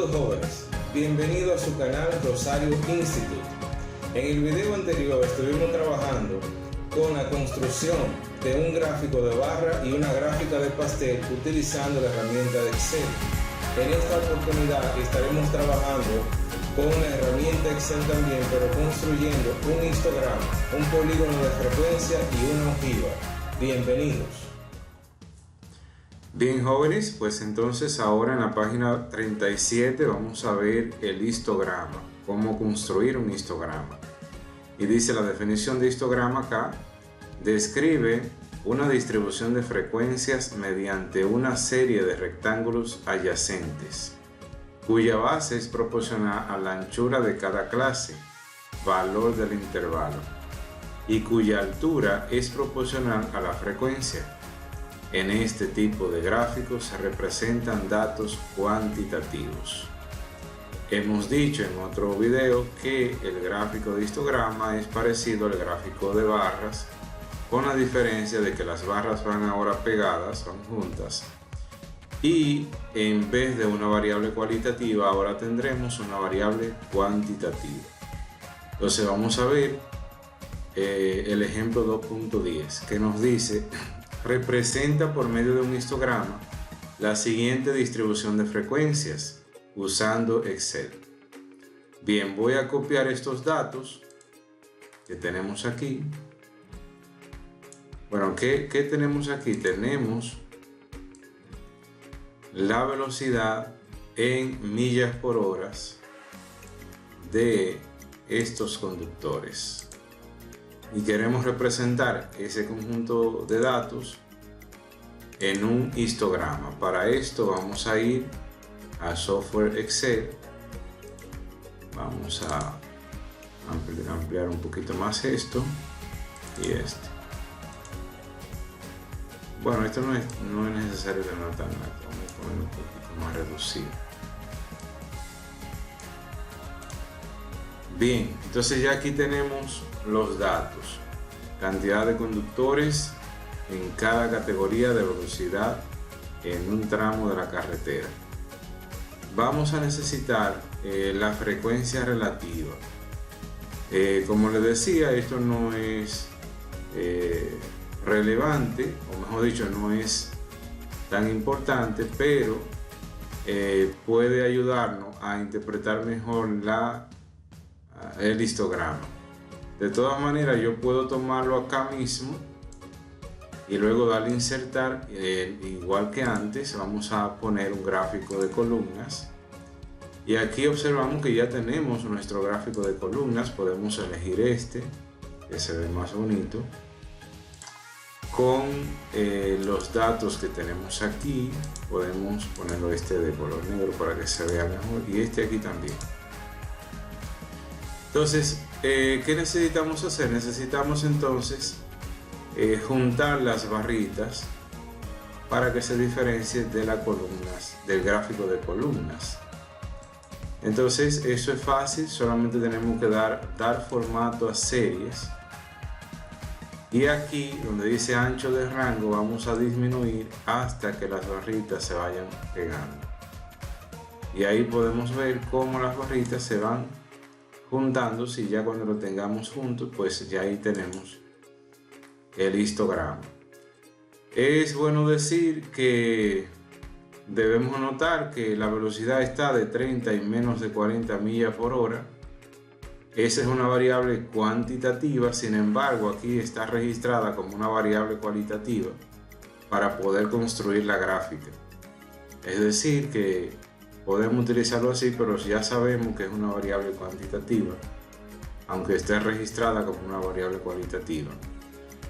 Saludos jóvenes, bienvenidos a su canal Rosario Institute. En el video anterior estuvimos trabajando con la construcción de un gráfico de barra y una gráfica de pastel utilizando la herramienta de Excel. En esta oportunidad estaremos trabajando con la herramienta Excel también, pero construyendo un histograma, un polígono de frecuencia y una ojiva. Bienvenidos. Bien jóvenes, pues entonces ahora en la página 37 vamos a ver el histograma, cómo construir un histograma. Y dice la definición de histograma acá, describe una distribución de frecuencias mediante una serie de rectángulos adyacentes, cuya base es proporcional a la anchura de cada clase, valor del intervalo, y cuya altura es proporcional a la frecuencia. En este tipo de gráficos se representan datos cuantitativos. Hemos dicho en otro video que el gráfico de histograma es parecido al gráfico de barras, con la diferencia de que las barras van ahora pegadas, van juntas, y en vez de una variable cualitativa ahora tendremos una variable cuantitativa. Entonces vamos a ver el ejemplo 2.10 que nos dice: representa por medio de un histograma la siguiente distribución de frecuencias usando Excel. Bien, voy a copiar estos datos que tenemos aquí. Bueno, ¿qué tenemos aquí? Tenemos la velocidad en millas por hora de estos conductores. Y queremos representar ese conjunto de datos en un histograma. Para esto vamos a ir a software Excel. Vamos a ampliar un poquito más esto y este. Bueno, esto no es necesario tenerlo tan alto, vamos a ponerlo un poquito más reducido. Bien, entonces ya aquí tenemos los datos, cantidad de conductores en cada categoría de velocidad en un tramo de la carretera. Vamos a necesitar la frecuencia relativa. Como les decía, esto no es relevante, o mejor dicho, no es tan importante, pero puede ayudarnos a interpretar mejor el histograma. De todas maneras, yo puedo tomarlo acá mismo y luego darle a insertar. Igual que antes, vamos a poner un gráfico de columnas, y aquí observamos que ya tenemos nuestro gráfico de columnas. Podemos elegir este, que se ve más bonito, con los datos que tenemos aquí. Podemos ponerlo este de color negro para que se vea mejor, y este aquí también. Entonces, ¿qué necesitamos hacer? Necesitamos entonces juntar las barritas para que se diferencie de las columnas, del gráfico de columnas. Entonces, eso es fácil, solamente tenemos que dar formato a series. Y aquí, donde dice ancho de rango, vamos a disminuir hasta que las barritas se vayan pegando. Y ahí podemos ver cómo las barritas se van juntando. Si ya cuando lo tengamos juntos, pues ya ahí tenemos el histograma. Es bueno decir que debemos notar que la velocidad está de 30 y menos de 40 millas por hora. Esa es una variable cuantitativa, sin embargo aquí está registrada como una variable cualitativa para poder construir la gráfica. Es decir, que podemos utilizarlo así, pero ya sabemos que es una variable cuantitativa, aunque esté registrada como una variable cualitativa.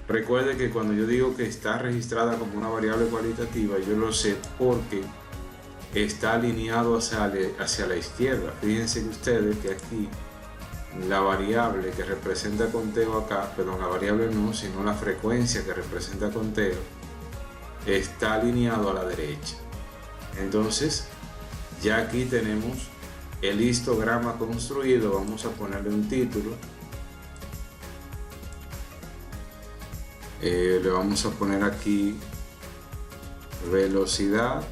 Recuerde que cuando yo digo que está registrada como una variable cualitativa, yo lo sé porque está alineado hacia la izquierda. Fíjense ustedes que aquí la variable que representa conteo acá, perdón, la variable no, sino la frecuencia que representa conteo, está alineado a la derecha. Entonces, ya aquí tenemos el histograma construido. Vamos a ponerle un título. Le vamos a poner aquí velocidad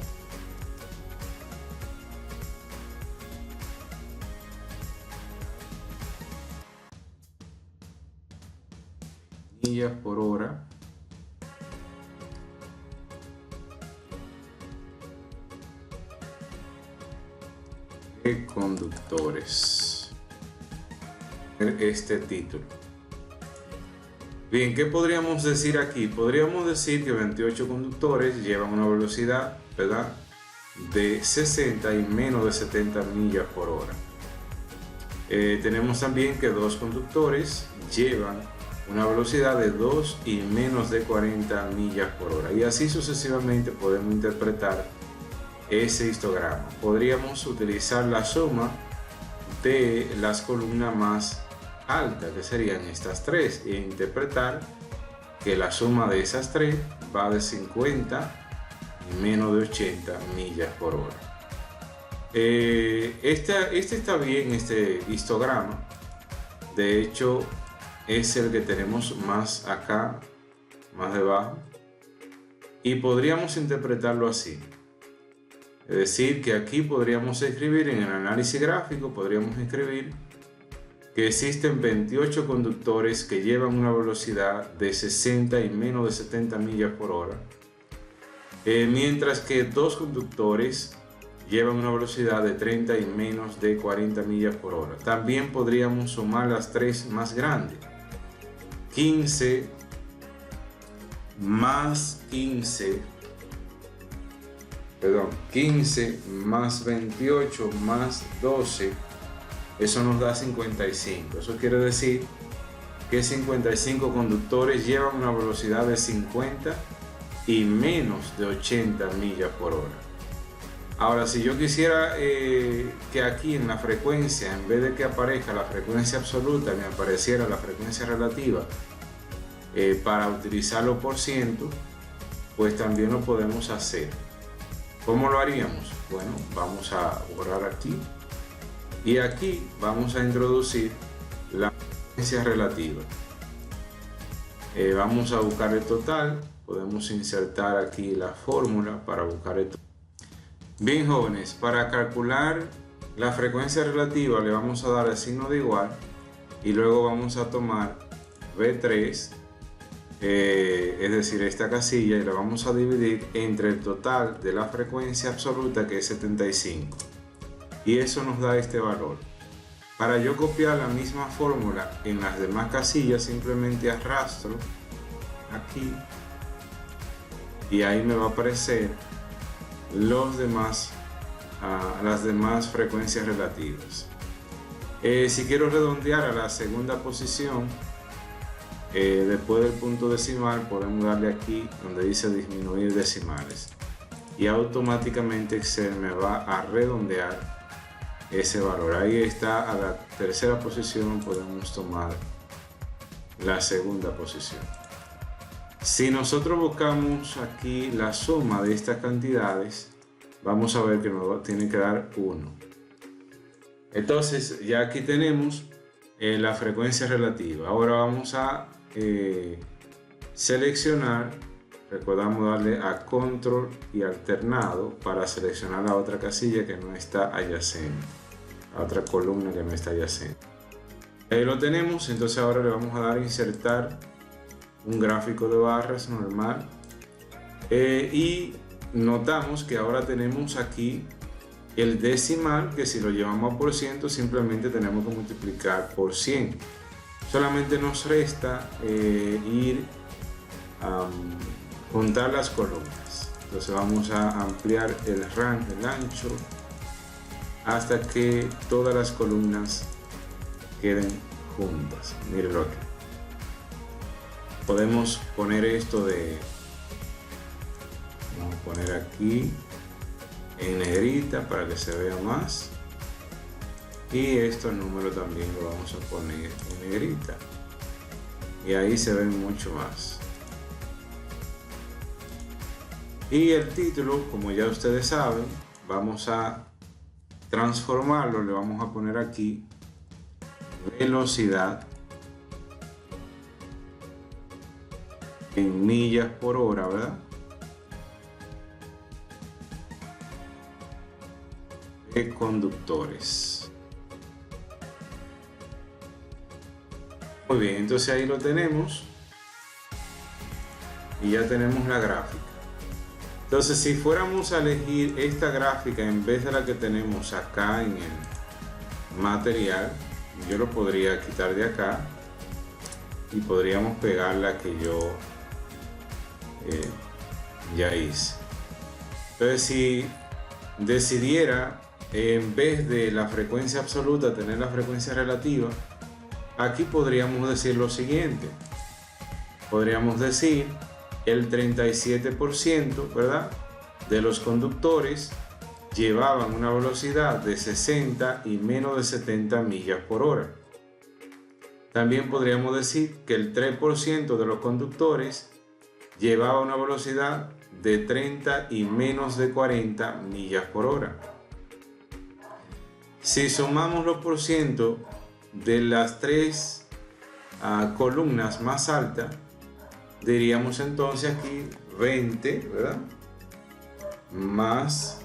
millas por hora de conductores. Este título. Bien, ¿qué podríamos decir aquí? Podríamos decir que 28 conductores llevan una velocidad, ¿verdad?, de 60 y menos de 70 millas por hora. Tenemos también que 2 conductores llevan una velocidad de 2 y menos de 40 millas por hora. Y así sucesivamente podemos interpretar ese histograma. Podríamos utilizar la suma de las columnas más altas, que serían estas 3, e interpretar que la suma de esas 3 va de 50 y menos de 80 millas por hora. Este está bien, este histograma. De hecho, es el que tenemos más acá, más debajo, y podríamos interpretarlo así. Es decir, que aquí podríamos escribir en el análisis gráfico, podríamos escribir que existen 28 conductores que llevan una velocidad de 60 y menos de 70 millas por hora, mientras que 2 conductores llevan una velocidad de 30 y menos de 40 millas por hora. También podríamos sumar las 3 más grandes. 15 más 28 más 12, eso nos da 55. Eso quiere decir que 55 conductores llevan una velocidad de 50 y menos de 80 millas por hora. Ahora, si yo quisiera que aquí en la frecuencia, en vez de que aparezca la frecuencia absoluta, me apareciera la frecuencia relativa, para utilizarlo por ciento, pues también lo podemos hacer. ¿Cómo lo haríamos? Bueno, vamos a borrar aquí y aquí vamos a introducir la frecuencia relativa. Vamos a buscar el total. Podemos insertar aquí la fórmula para buscar el total. Bien, jóvenes, para calcular la frecuencia relativa le vamos a dar el signo de igual y luego vamos a tomar V3, es decir, esta casilla, y la vamos a dividir entre el total de la frecuencia absoluta, que es 75, y eso nos da este valor. Para yo copiar la misma fórmula en las demás casillas, simplemente arrastro aquí y ahí me va a aparecer las demás frecuencias relativas. Si quiero redondear a la segunda posición, después del punto decimal, podemos darle aquí donde dice disminuir decimales y automáticamente Excel me va a redondear ese valor. Ahí está. A la tercera posición podemos tomar la segunda posición. Si nosotros buscamos aquí la suma de estas cantidades, vamos a ver que nos tiene que dar 1. Entonces ya aquí tenemos la frecuencia relativa. Ahora vamos a seleccionar, recordamos darle a control y alternado para seleccionar la otra casilla que no está adyacente, la otra columna que no está adyacente. Ahí lo tenemos. Entonces ahora le vamos a dar a insertar un gráfico de barras normal, y notamos que ahora tenemos aquí el decimal, que si lo llevamos a por ciento simplemente tenemos que multiplicar por 100. Solamente nos resta ir a juntar las columnas. Entonces vamos a ampliar el rango, el ancho, hasta que todas las columnas queden juntas. Mírenlo aquí. Podemos poner esto vamos a poner aquí en negrita para que se vea más, y estos números también lo vamos a poner en negrita y ahí se ven mucho más. Y el título, como ya ustedes saben, vamos a transformarlo. Le vamos a poner aquí velocidad en millas por hora, ¿verdad?, de conductores. Muy bien, entonces ahí lo tenemos. y ya tenemos la gráfica. Entonces, si fuéramos a elegir esta gráfica en vez de la que tenemos acá en el material, yo lo podría quitar de acá y podríamos pegar la que yo ya hice. Entonces, si decidiera en vez de la frecuencia absoluta tener la frecuencia relativa, aquí podríamos decir lo siguiente. Podríamos decir el 37%, ¿verdad?, de los conductores llevaban una velocidad de 60 y menos de 70 millas por hora. También podríamos decir que el 3% de los conductores llevaba una velocidad de 30 y menos de 40 millas por hora. Si sumamos los porcientos de las tres columnas más altas, diríamos entonces aquí 20, ¿verdad?, más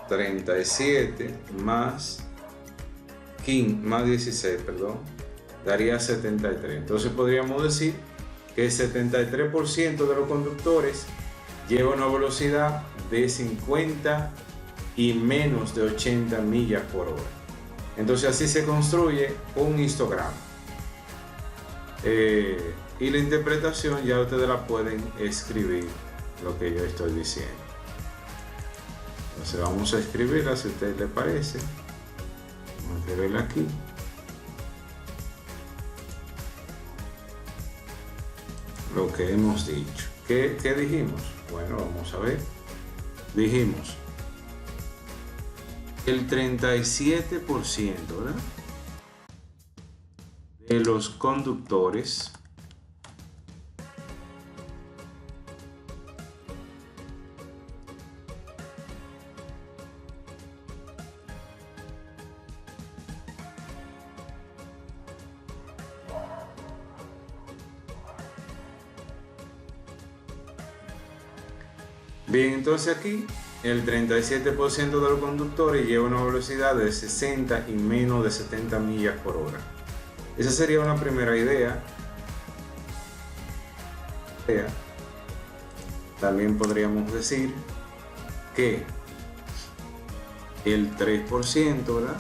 37 más 16, perdón, daría 73. Entonces podríamos decir que el 73% de los conductores lleva una velocidad de 50 y menos de 80 millas por hora. Entonces así se construye un histograma. Y la interpretación ya ustedes la pueden escribir, lo que yo estoy diciendo. Entonces vamos a escribirla si a ustedes les parece. Vamos a escribirla aquí. Lo que hemos dicho. ¿Qué dijimos? Bueno, vamos a ver. Dijimos el 37%, ¿verdad?, de los conductores bien, entonces aquí el 37% de los conductores lleva una velocidad de 60 y menos de 70 millas por hora. Esa sería una primera idea. También podríamos decir que el 3%, ¿verdad?,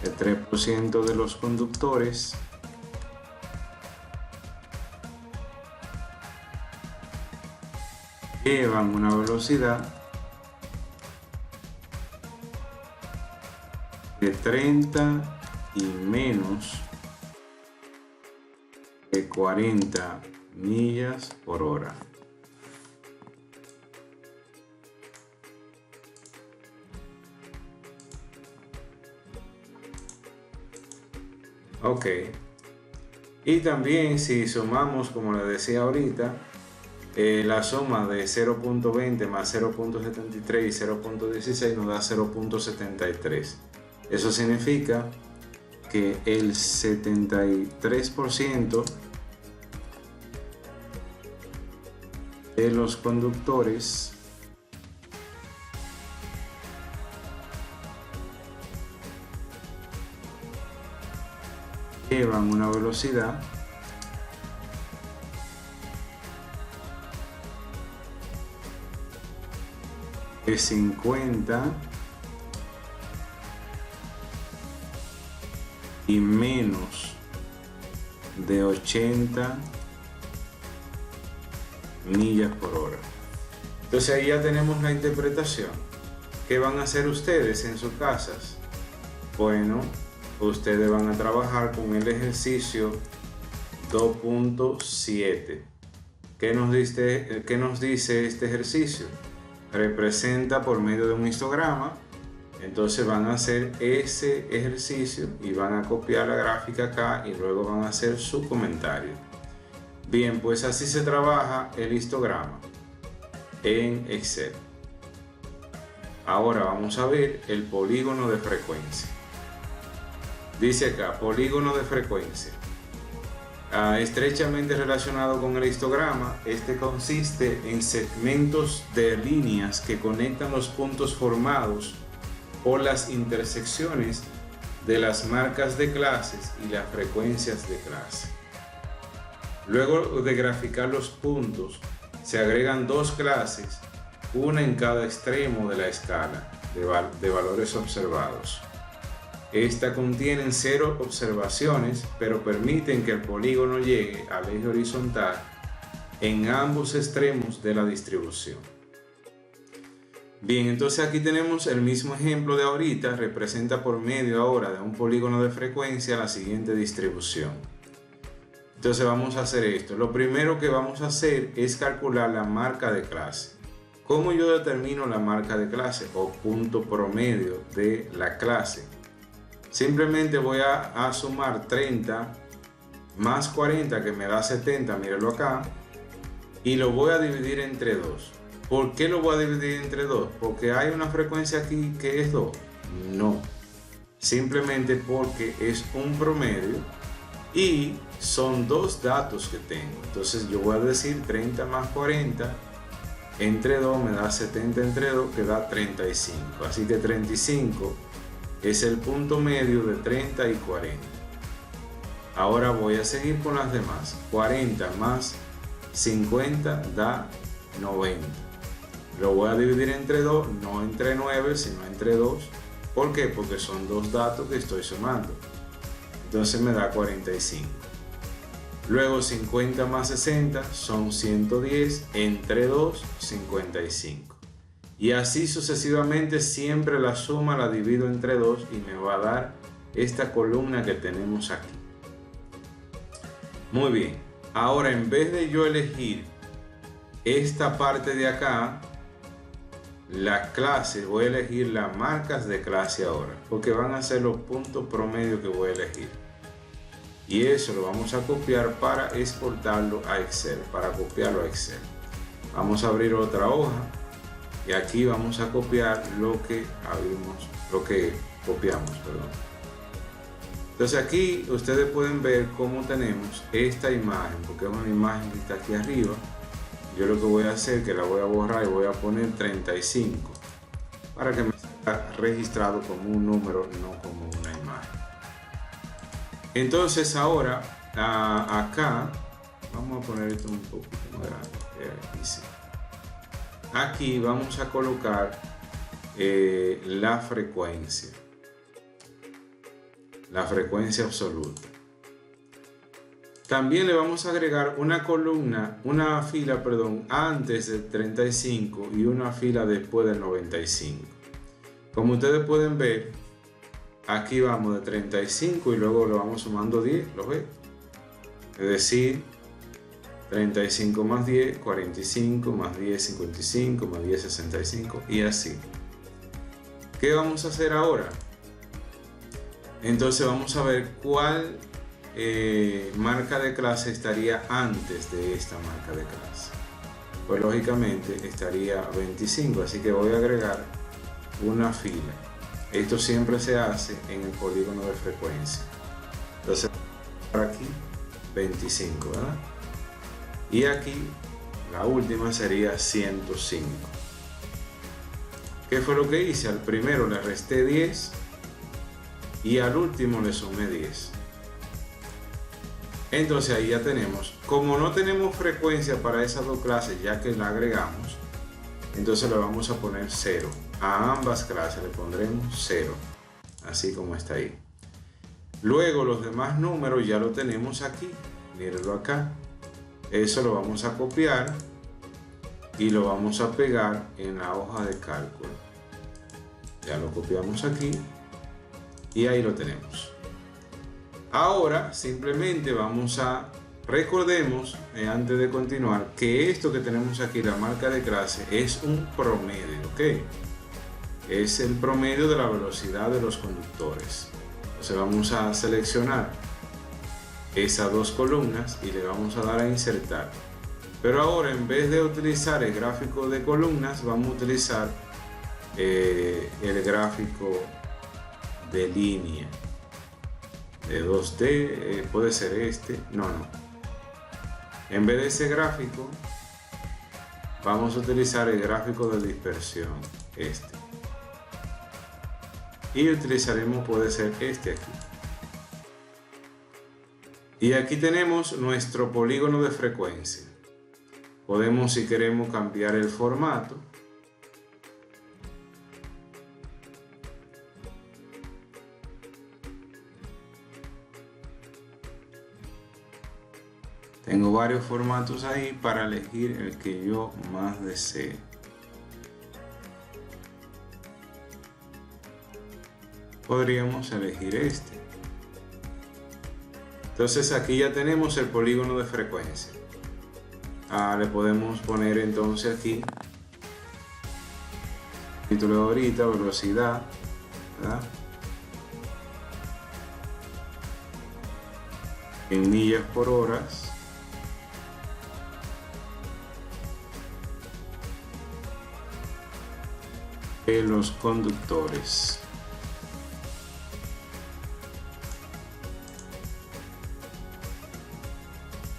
el 3% de los conductores llevan una velocidad de 30 y menos de 40 millas por hora. Ok. Y también si sumamos, como les decía ahorita, la suma de 0.20 más 0.73 y 0.16 nos da 0.73. Eso significa que el 73% de los conductores llevan una velocidad de 50 y menos de 80 millas por hora. Entonces ahí ya tenemos la interpretación. ¿Qué van a hacer ustedes en sus casas? Bueno, ustedes van a trabajar con el ejercicio 2.7. ¿Qué nos dice este ejercicio? Representa por medio de un histograma. Entonces van a hacer ese ejercicio y van a copiar la gráfica acá y luego van a hacer su comentario. Bien, pues así se trabaja el histograma en Excel. Ahora vamos a ver el polígono de frecuencia. Dice acá, polígono de frecuencia. Estrechamente relacionado con el histograma, este consiste en segmentos de líneas que conectan los puntos formados por las intersecciones de las marcas de clases y las frecuencias de clase. Luego de graficar los puntos, se agregan dos clases, una en cada extremo de la escala de valores observados. Esta contienen 0 observaciones, pero permiten que el polígono llegue al eje horizontal en ambos extremos de la distribución. Bien, entonces aquí tenemos el mismo ejemplo de ahorita, representa por medio ahora de un polígono de frecuencia la siguiente distribución. Entonces vamos a hacer esto. Lo primero que vamos a hacer es calcular la marca de clase. ¿Cómo yo determino la marca de clase o punto promedio de la clase? Simplemente voy a sumar 30 más 40 que me da 70, mírenlo acá, y lo voy a dividir entre 2. ¿Por qué lo voy a dividir entre 2? ¿Porque hay una frecuencia aquí que es 2? No. Simplemente porque es un promedio y son dos datos que tengo. Entonces yo voy a decir 30 más 40 entre 2 me da 70 entre 2 que da 35. Así que 35 es el punto medio de 30 y 40. Ahora voy a seguir con las demás. 40 más 50 da 90. Lo voy a dividir entre 2, no entre 9, sino entre 2. ¿Por qué? Porque son dos datos que estoy sumando. Entonces me da 45. Luego 50 más 60 son 110, entre 2, 55. Y así sucesivamente, siempre la suma la divido entre 2 y me va a dar esta columna que tenemos aquí. Muy bien, ahora en vez de yo elegir esta parte de acá, la clase, voy a elegir las marcas de clase ahora, porque van a ser los puntos promedio que voy a elegir. Y eso lo vamos a copiar para exportarlo a Excel, para copiarlo a Excel. Vamos a abrir otra hoja y aquí vamos a copiar lo que copiamos, perdón. Entonces aquí ustedes pueden ver cómo tenemos esta imagen, porque es una imagen que está aquí arriba. Yo lo que voy a hacer es que la voy a borrar y voy a poner 35 para que me sea registrado como un número, no como una imagen. Entonces ahora acá vamos a poner esto un poquito más grande. Aquí vamos a colocar la frecuencia absoluta. También le vamos a agregar una fila antes del 35 y una fila después del 95. Como ustedes pueden ver, aquí vamos de 35 y luego lo vamos sumando 10, ¿lo ven? Es decir, 35 más 10, 45, más 10, 55, más 10, 65 y así. ¿Qué vamos a hacer ahora? Entonces vamos a ver cuál marca de clase estaría antes de esta marca de clase. Pues lógicamente estaría 25, así que voy a agregar una fila. Esto siempre se hace en el polígono de frecuencia. Entonces por aquí 25, ¿verdad? Y aquí la última sería 105. ¿Qué fue lo que hice? Al primero le resté 10 y al último le sumé 10. Entonces ahí ya tenemos, como no tenemos frecuencia para esas dos clases ya que la agregamos, entonces le vamos a poner 0. A ambas clases le pondremos 0, así como está ahí. Luego los demás números ya lo tenemos aquí, mírenlo acá. Eso lo vamos a copiar y lo vamos a pegar en la hoja de cálculo. Ya lo copiamos aquí y ahí lo tenemos. Ahora simplemente recordemos antes de continuar que esto que tenemos aquí, la marca de clase, es un promedio, ¿ok? Es el promedio de la velocidad de los conductores. Entonces vamos a seleccionar esas dos columnas y le vamos a dar a insertar. Pero ahora en vez de utilizar el gráfico de columnas, vamos a utilizar el gráfico de línea. De 2D, puede ser este, no. En vez de ese gráfico, vamos a utilizar el gráfico de dispersión, este. Y utilizaremos, puede ser este aquí. Y aquí tenemos nuestro polígono de frecuencia. Podemos, si queremos, cambiar el formato. Tengo varios formatos ahí para elegir el que yo más desee. Podríamos elegir este. Entonces aquí ya tenemos el polígono de frecuencia. Le podemos poner entonces aquí título de ahorita, velocidad, ¿verdad? En millas por hora. De los conductores.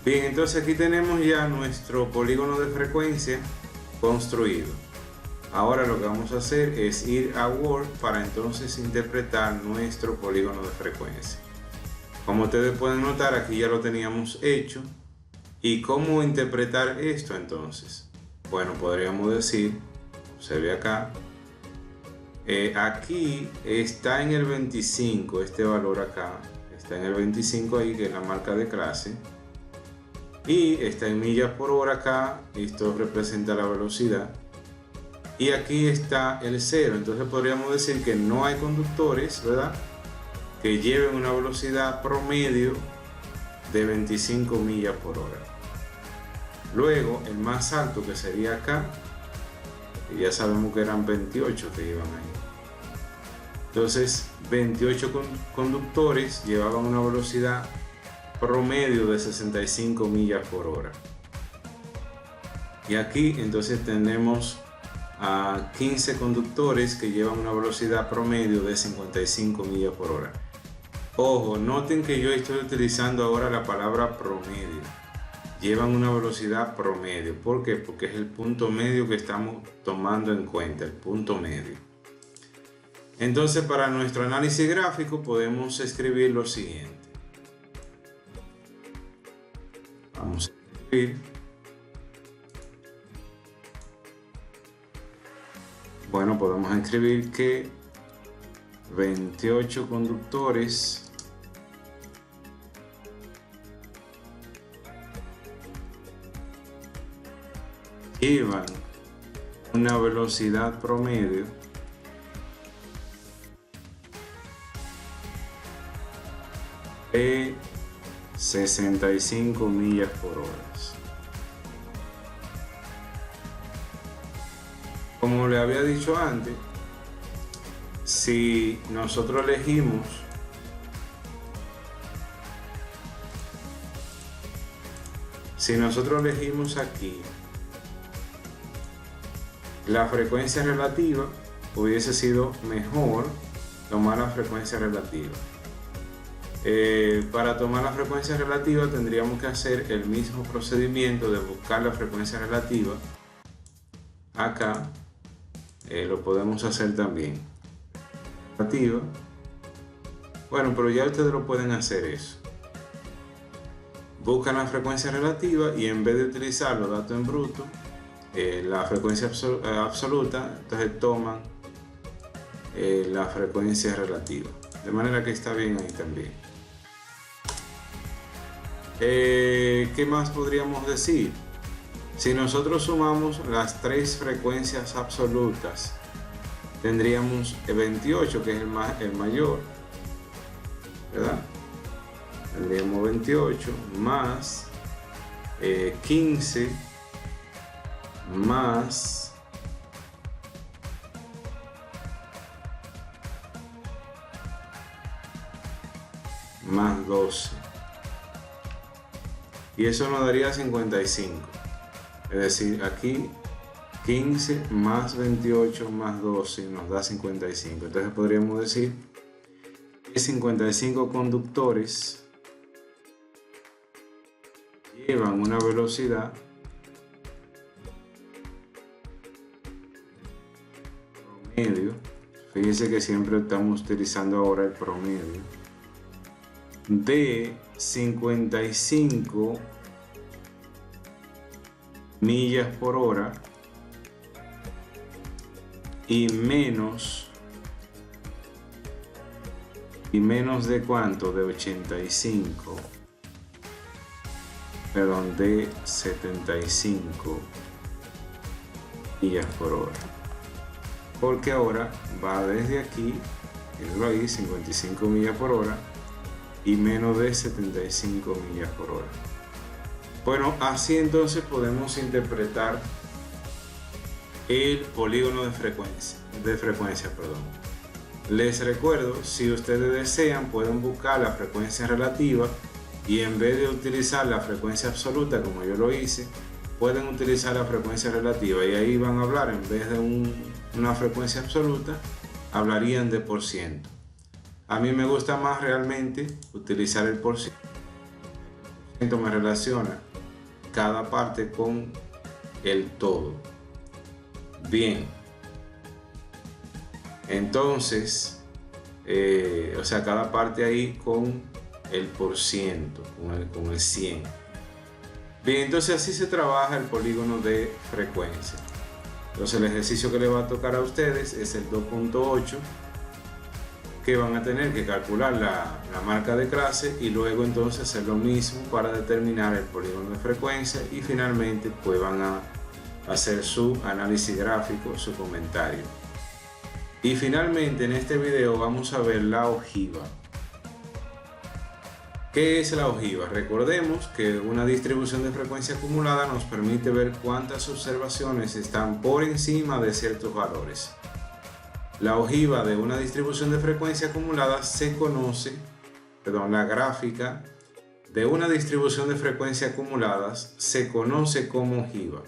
Bien, entonces aquí tenemos ya nuestro polígono de frecuencia construido. Ahora lo que vamos a hacer es ir a Word para entonces interpretar nuestro polígono de frecuencia. Como ustedes pueden notar, aquí ya lo teníamos hecho. ¿Y cómo interpretar esto entonces? Bueno, podríamos decir, se ve acá, aquí está en el 25, este valor acá, está en el 25 ahí, que es la marca de clase. Y está en millas por hora acá, esto representa la velocidad. Y aquí está el 0, entonces podríamos decir que no hay conductores, ¿verdad?, que lleven una velocidad promedio de 25 millas por hora. Luego, el más alto, que sería acá, y ya sabemos que eran 28 que iban ahí. Entonces, 28 conductores llevaban una velocidad promedio de 65 millas por hora. Y aquí entonces tenemos a 15 conductores que llevan una velocidad promedio de 55 millas por hora. Ojo, noten que yo estoy utilizando ahora la palabra promedio. Llevan una velocidad promedio. ¿Por qué? Porque es el punto medio que estamos tomando en cuenta, el punto medio. Entonces, para nuestro análisis gráfico podemos escribir lo siguiente. Vamos a escribir. Bueno, podemos escribir que 28 conductores llevan una velocidad promedio de 65 millas por hora. Como le había dicho antes, si nosotros elegimos aquí la frecuencia relativa, hubiese sido mejor tomar la frecuencia relativa. Para tomar la frecuencia relativa tendríamos que hacer el mismo procedimiento de buscar la frecuencia relativa acá. Lo podemos hacer también relativa. Bueno, pero ya ustedes lo pueden hacer eso. Buscan la frecuencia relativa y en vez de utilizar los datos en bruto, la frecuencia absoluta, entonces toman la frecuencia relativa. De manera que está bien ahí también. ¿Qué más podríamos decir? Si nosotros sumamos las tres frecuencias absolutas, tendríamos 28, que es el mayor, ¿verdad? Tendríamos 28 más 15 más más 12. Y eso nos daría 55. Es decir, aquí 15 más 28 más 12 nos da 55. Entonces podríamos decir que 55 conductores llevan una velocidad promedio. Fíjense que siempre estamos utilizando ahora el promedio. de 55 millas por hora y menos de cuánto, de 85, perdón, de 75 millas por hora, porque ahora va desde aquí, ahí, 55 millas por hora y menos de 75 millas por hora. Bueno, así entonces podemos interpretar el polígono de frecuencia, Les recuerdo, si ustedes desean, pueden buscar la frecuencia relativa y en vez de utilizar la frecuencia absoluta como yo lo hice, pueden utilizar la frecuencia relativa y ahí van a hablar, en vez de una frecuencia absoluta, hablarían de por ciento. A mí me gusta más realmente utilizar el por ciento. Me relaciona cada parte con el todo. Bien, entonces, o sea, cada parte ahí con el por ciento, con el 100. Bien, entonces así se trabaja el polígono de frecuencia. Entonces el ejercicio que le va a tocar a ustedes es el 2.8, que van a tener que calcular la marca de clase y luego entonces hacer lo mismo para determinar el polígono de frecuencia y finalmente pues van a hacer su análisis gráfico, su comentario. Y finalmente en este video vamos a ver la ojiva. ¿Qué es la ojiva? Recordemos que una distribución de frecuencia acumulada nos permite ver cuántas observaciones están por encima de ciertos valores. La ojiva de una distribución de frecuencia acumulada se conoce, la gráfica de una distribución de frecuencia acumuladas se conoce como ojiva.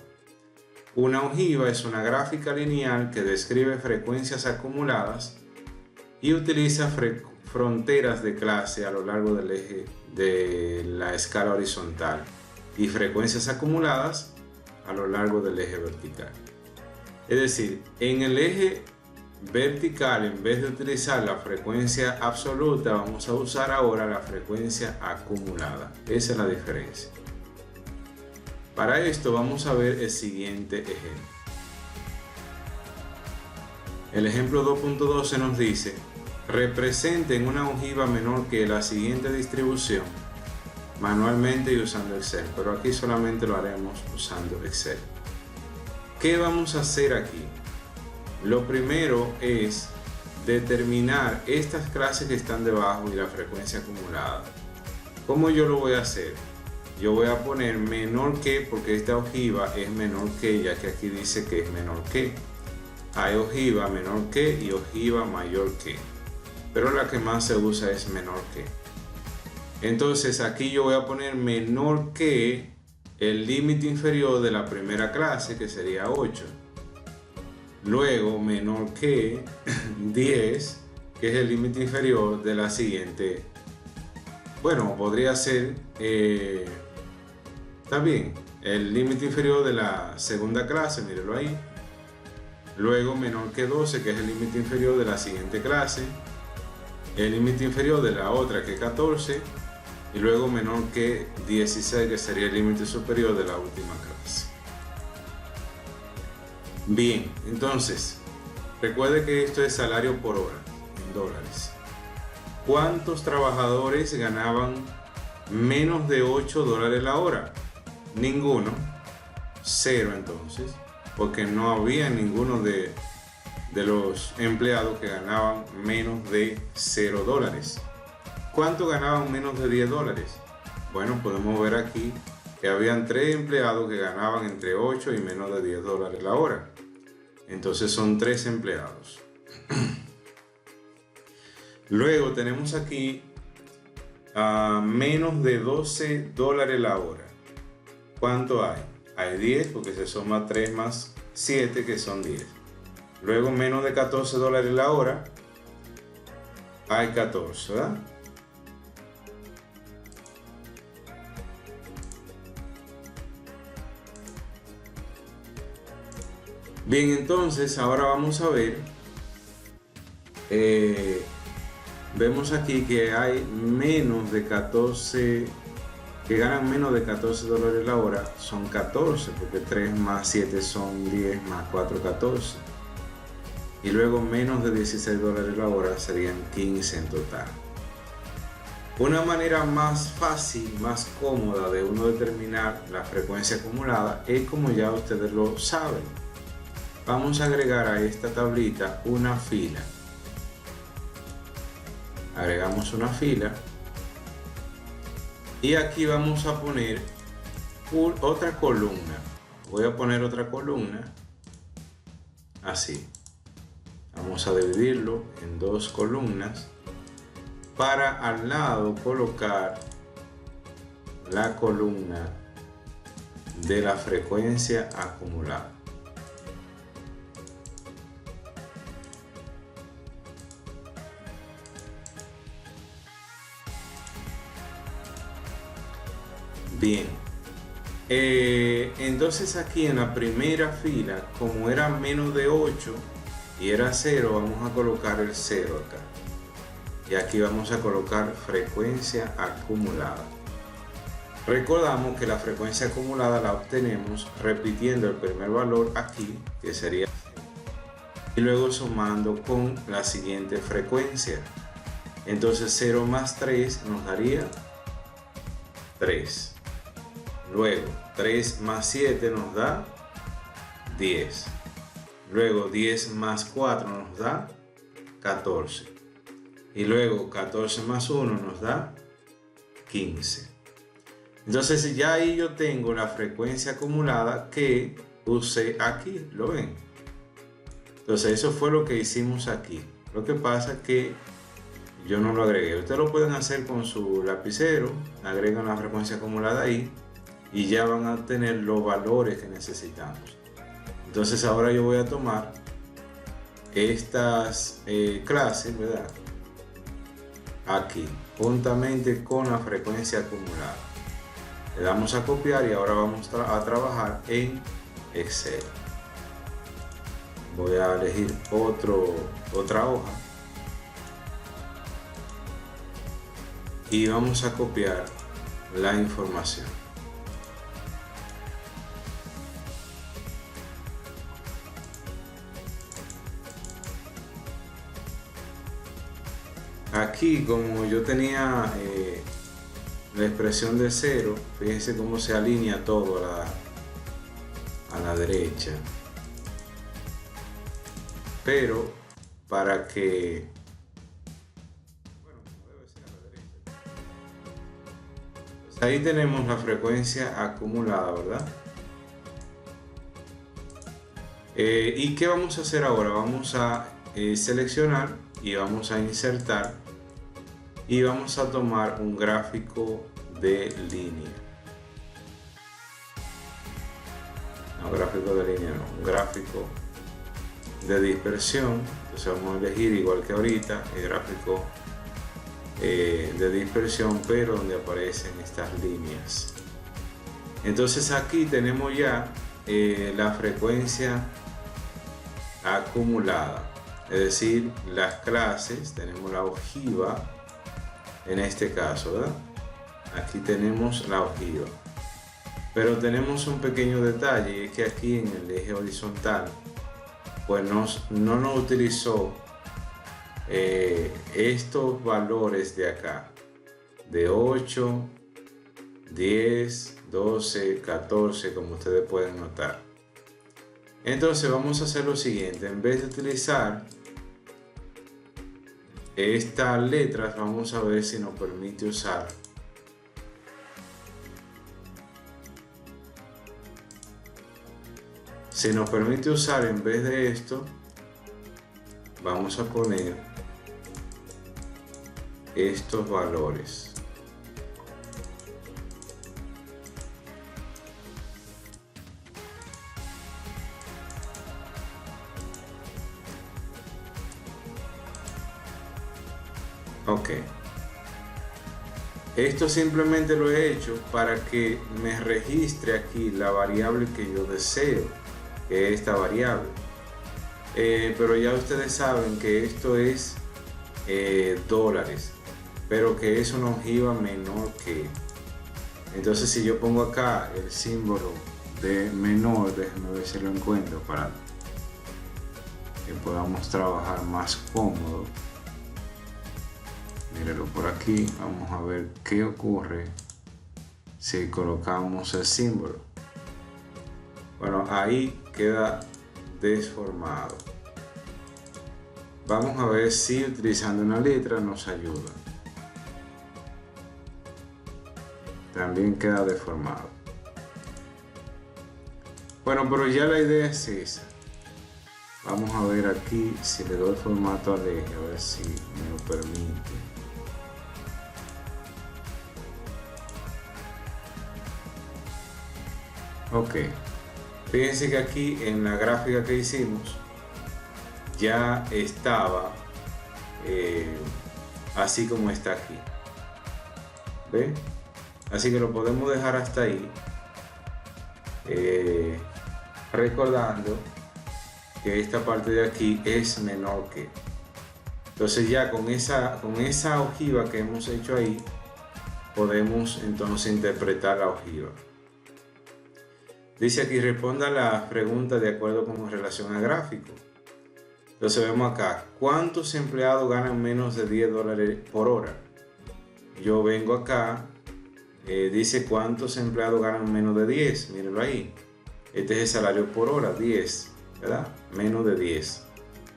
Una ojiva es una gráfica lineal que describe frecuencias acumuladas y utiliza fronteras de clase a lo largo del eje de la escala horizontal y frecuencias acumuladas a lo largo del eje vertical. Es decir, en el eje vertical, en vez de utilizar la frecuencia absoluta, vamos a usar ahora la frecuencia acumulada. Esa es la diferencia. Para esto vamos a ver el siguiente ejemplo. El ejemplo 2.12 nos dice: representen una ojiva menor que la siguiente distribución manualmente y usando Excel, pero aquí solamente lo haremos usando Excel. ¿Qué vamos a hacer aquí? Lo primero es determinar estas clases que están debajo y la frecuencia acumulada. ¿Cómo yo lo voy a hacer? Yo voy a poner menor que, porque esta ojiva es menor que, ya que aquí dice que es menor que. Hay ojiva menor que y ojiva mayor que, pero la que más se usa es menor que. Entonces aquí yo voy a poner menor que el límite inferior de la primera clase, que sería 8. Luego menor que 10, que es el límite inferior de la siguiente. Bueno, podría ser también el límite inferior de la segunda clase, mírenlo ahí. Luego menor que 12, que es el límite inferior de la siguiente clase. El límite inferior de la otra, que es 14. Y luego menor que 16, que sería el límite superior de la última clase. Bien, entonces, recuerde que esto es salario por hora, en dólares. ¿Cuántos trabajadores ganaban menos de $8 la hora? Ninguno. 0 entonces, porque no había ninguno de los empleados que ganaban menos de $0. ¿Cuánto ganaban menos de $10? Bueno, podemos ver aquí que habían 3 empleados que ganaban entre 8 y menos de $10 la hora. Entonces son 3 empleados. Luego tenemos aquí a menos de $12 la hora. ¿Cuánto hay? Hay 10, porque se suma 3 más 7, que son 10. Luego menos de $14 la hora. Hay 14, ¿verdad? Bien, entonces ahora vamos a ver vemos aquí que hay menos de 14, que ganan menos de $14 la hora, son 14, porque 3 más 7 son 10, más 4, 14. Y luego menos de $16 la hora serían 15 en total. Una manera más fácil, más cómoda de uno determinar la frecuencia acumulada es como ya ustedes lo saben. Vamos a agregar a esta tablita una fila. Agregamos una fila y aquí vamos a poner otra columna. Voy a poner otra columna así. Vamos a dividirlo en dos columnas para al lado colocar la columna de la frecuencia acumulada. Bien, entonces aquí en la primera fila, como era menos de 8 y era 0, vamos a colocar el 0 acá. Y aquí vamos a colocar frecuencia acumulada. Recordamos que la frecuencia acumulada la obtenemos repitiendo el primer valor aquí, que sería 0, y luego sumando con la siguiente frecuencia. Entonces 0 más 3 nos daría 3. Luego 3 más 7 nos da 10. Luego 10 más 4 nos da 14. Y luego 14 más 1 nos da 15. Entonces ya ahí yo tengo la frecuencia acumulada que usé aquí. ¿Lo ven? Entonces eso fue lo que hicimos aquí. Lo que pasa es que yo no lo agregué. Ustedes lo pueden hacer con su lapicero. Agregan la frecuencia acumulada ahí y ya van a obtener los valores que necesitamos. Entonces ahora yo voy a tomar estas clases, ¿verdad? Aquí, juntamente con la frecuencia acumulada. Le damos a copiar y ahora vamos a trabajar en Excel. Voy a elegir otra hoja y vamos a copiar la información. Aquí, como yo tenía la expresión de 0, fíjense cómo se alinea todo a la derecha. Pero para que... bueno, debe ser a la derecha. Pues ahí tenemos la frecuencia acumulada, ¿verdad? ¿Y qué vamos a hacer ahora? Vamos a seleccionar y vamos a insertar y vamos a tomar un gráfico de línea. No, gráfico de línea no, un gráfico de dispersión. Entonces vamos a elegir, igual que ahorita, el gráfico de dispersión, pero donde aparecen estas líneas. Entonces aquí tenemos ya la frecuencia acumulada. Es decir, las clases, tenemos la ojiva, en este caso, ¿verdad? Aquí tenemos la ojiva. Pero tenemos un pequeño detalle, y es que aquí en el eje horizontal, pues no nos utilizó estos valores de acá, de 8, 10, 12, 14, como ustedes pueden notar. Entonces vamos a hacer lo siguiente, en vez de utilizar estas letras, vamos a ver si nos permite usar en vez de esto, vamos a poner estos valores. Ok, esto simplemente lo he hecho para que me registre aquí la variable que yo deseo, que es esta variable. Pero ya ustedes saben que esto es dólares, pero que es una ojiva menor que. Entonces si yo pongo acá el símbolo de menor, déjenme ver si lo encuentro para que podamos trabajar más cómodo. Mírenlo por aquí, vamos a ver qué ocurre si colocamos el símbolo. Bueno, ahí queda desformado. Vamos a ver si utilizando una letra nos ayuda. También queda deformado. Bueno, pero ya la idea es esa. Vamos a ver aquí si le doy formato al eje, a ver si me lo permite. Ok, fíjense que aquí en la gráfica que hicimos ya estaba así como está aquí. ¿Ve? Así que lo podemos dejar hasta ahí, recordando que esta parte de aquí es menor que. Entonces ya con esa ojiva que hemos hecho ahí, podemos entonces interpretar la ojiva. Dice aquí, responda a las preguntas de acuerdo con relación al gráfico. Entonces vemos acá, ¿cuántos empleados ganan menos de $10 por hora? Yo vengo acá, dice cuántos empleados ganan menos de 10, mírenlo ahí. Este es el salario por hora, 10, ¿verdad? Menos de 10.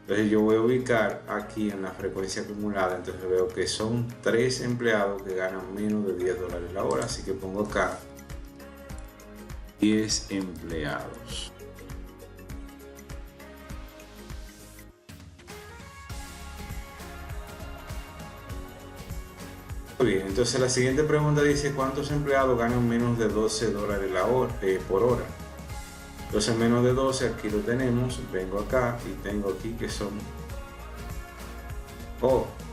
Entonces yo voy a ubicar aquí en la frecuencia acumulada, entonces veo que son 3 empleados que ganan menos de $10 la hora, así que pongo acá 10 empleados. Muy bien, entonces la siguiente pregunta dice ¿cuántos empleados ganan menos de $12 la hora, por hora? Entonces menos de 12 aquí lo tenemos, vengo acá y tengo aquí que son,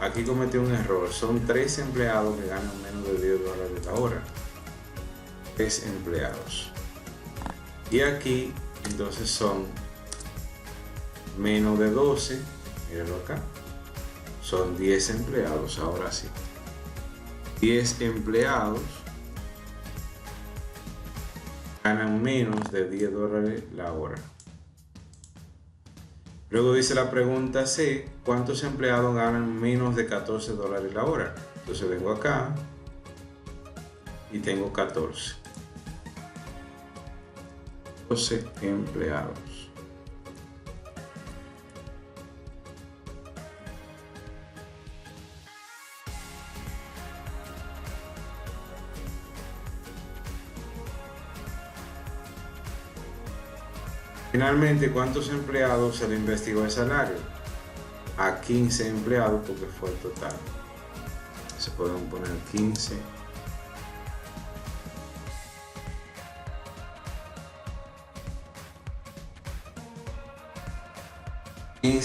aquí cometí un error, son 3 empleados que ganan menos de $10 la hora, 3 empleados. Y aquí entonces son menos de 12, mírenlo acá, son 10 empleados, ahora sí. 10 empleados ganan menos de $10 la hora. Luego dice la pregunta C, ¿cuántos empleados ganan menos de $14 la hora? Entonces vengo acá y tengo 14. 12 empleados. Finalmente, ¿cuántos empleados se le investigó el salario? A 15 empleados porque fue el total. Se pueden poner 15.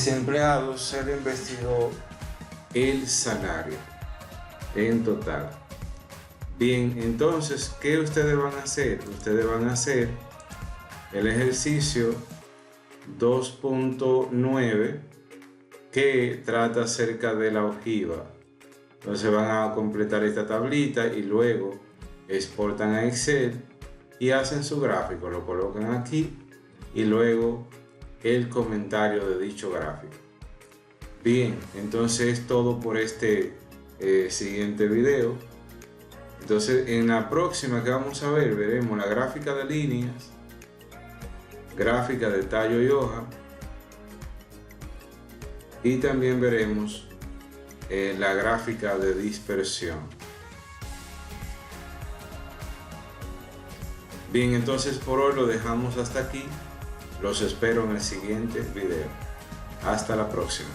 Empleados se le investigó el salario en total. Bien, entonces, ¿qué ustedes van a hacer? Ustedes van a hacer el ejercicio 2.9 que trata acerca de la ojiva. Entonces van a completar esta tablita y luego exportan a Excel y hacen su gráfico, lo colocan aquí y luego el comentario de dicho gráfico. Bien, entonces es todo por este siguiente video. Entonces en la próxima que vamos a ver, veremos la gráfica de líneas, gráfica de tallo y hoja, y también veremos la gráfica de dispersión. Bien, entonces por hoy lo dejamos hasta aquí. Los espero en el siguiente video. Hasta la próxima.